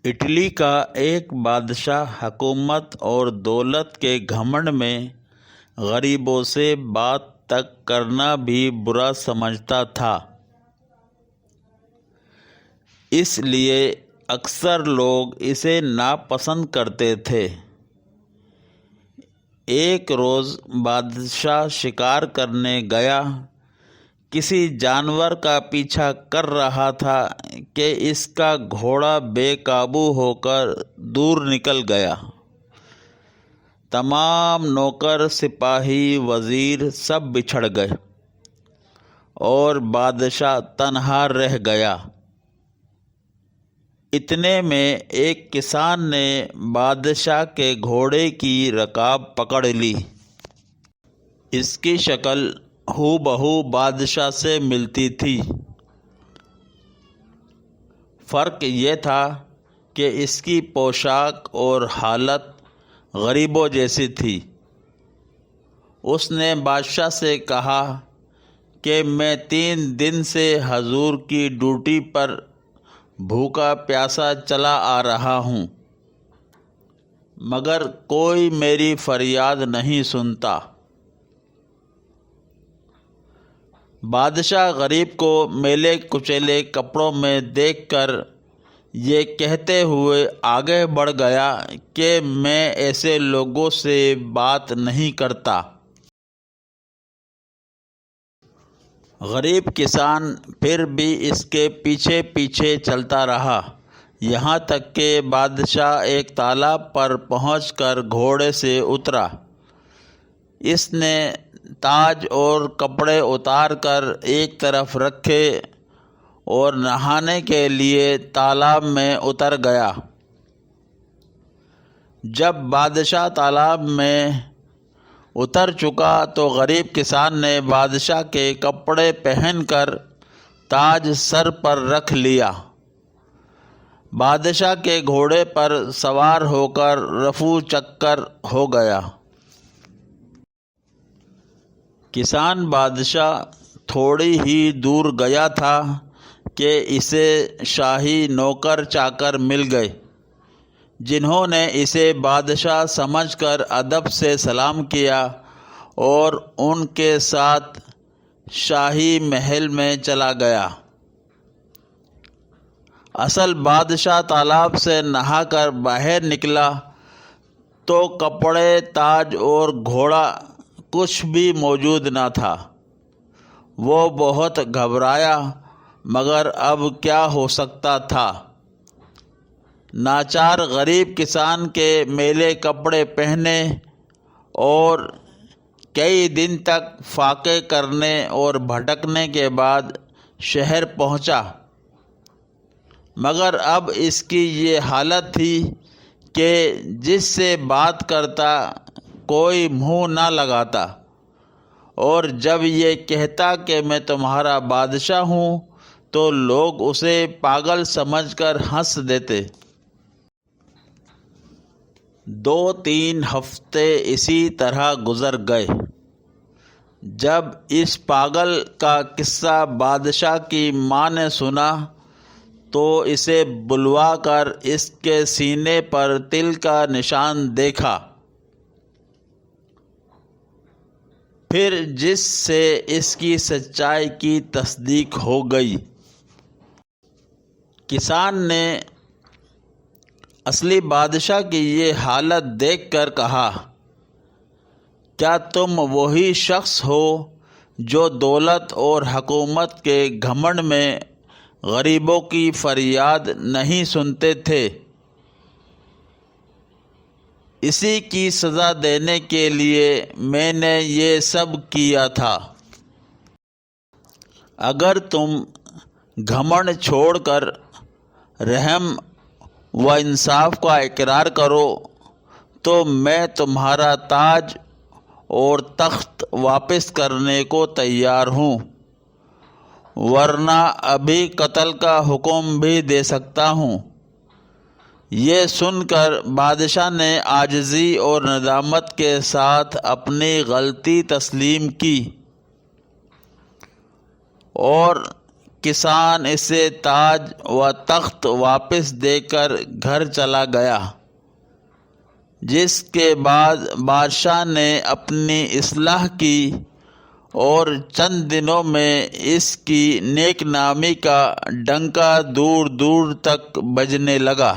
Italy کا ایک بادشاہ حکومت اور دولت کے گھمنڈ میں غریبوں سے بات تک کرنا بھی برا سمجھتا تھا۔ اس لیے اکثر لوگ اسے ناپسند کرتے تھے۔ ایک روز بادشاہ شکار کرنے گیا، کسی جانور کا پیچھا کر رہا تھا کہ اس کا گھوڑا بے قابو ہو کر دور نکل گیا۔ تمام نوکر، سپاہی، وزیر سب بچھڑ گئے اور بادشاہ تنہا رہ گیا۔ اتنے میں ایک کسان نے بادشاہ کے گھوڑے کی رکاب پکڑ لی۔ اس کی شکل ہو بہو بادشاہ سے ملتی تھی۔ فرق یہ تھا کہ اس کی پوشاک اور حالت غریبوں جیسی تھی۔ اس نے بادشاہ سے کہا کہ میں 3 دن سے حضور کی ڈیوٹی پر بھوکا پیاسا چلا آ رہا ہوں، مگر کوئی میری فریاد نہیں سنتا۔ بادشاہ غریب کو میلے کچیلے کپڑوں میں دیکھ کر یہ کہتے ہوئے آگے بڑھ گیا کہ میں ایسے لوگوں سے بات نہیں کرتا۔ غریب کسان پھر بھی اس کے پیچھے پیچھے چلتا رہا، یہاں تک کہ بادشاہ ایک تالاب پر پہنچ کر گھوڑے سے اترا۔ اس نے تاج اور کپڑے اتار کر ایک طرف رکھے اور نہانے کے لیے تالاب میں اتر گیا۔ جب بادشاہ تالاب میں اتر چکا تو غریب کسان نے بادشاہ کے کپڑے پہن کر تاج سر پر رکھ لیا۔ بادشاہ کے گھوڑے پر سوار ہو کر رفو چکر ہو گیا۔ کسان بادشاہ تھوڑی ہی دور گیا تھا کہ اسے شاہی نوکر چاکر مل گئے، جنہوں نے اسے بادشاہ سمجھ کر ادب سے سلام کیا اور ان کے ساتھ شاہی محل میں چلا گیا۔ اصل بادشاہ تالاب سے نہا کر باہر نکلا تو کپڑے، تاج اور گھوڑا کچھ بھی موجود نہ تھا۔ وہ بہت گھبرایا، مگر اب کیا ہو سکتا تھا؟ ناچار غریب کسان کے میلے کپڑے پہنے اور کئی دن تک فاقے کرنے اور بھٹکنے کے بعد شہر پہنچا، مگر اب اس کی یہ حالت تھی کہ جس سے بات کرتا کوئی منہ نہ لگاتا، اور جب یہ کہتا کہ میں تمہارا بادشاہ ہوں تو لوگ اسے پاگل سمجھ کر ہنس دیتے۔ 2-3 ہفتے اسی طرح گزر گئے۔ جب اس پاگل کا قصہ بادشاہ کی ماں نے سنا تو اسے بلوا کر اس کے سینے پر تل کا نشان دیکھا۔ پھر جس سے اس کی سچائی کی تصدیق ہو گئی۔ کسان نے اصلی بادشاہ کی یہ حالت دیکھ کر کہا، کیا تم وہی شخص ہو جو دولت اور حکومت کے گھمنڈ میں غریبوں کی فریاد نہیں سنتے تھے؟ اسی کی سزا دینے کے لیے میں نے یہ سب کیا تھا۔ اگر تم گھمنڈ چھوڑ کر رحم و انصاف کا اقرار کرو تو میں تمہارا تاج اور تخت واپس کرنے کو تیار ہوں، ورنہ ابھی قتل کا حکم بھی دے سکتا ہوں۔ یہ سن کر بادشاہ نے عاجزی اور ندامت کے ساتھ اپنی غلطی تسلیم کی اور کسان اسے تاج و تخت واپس دے کر گھر چلا گیا، جس کے بعد بادشاہ نے اپنی اصلاح کی اور چند دنوں میں اس کی نیک نامی کا ڈنکا دور دور تک بجنے لگا۔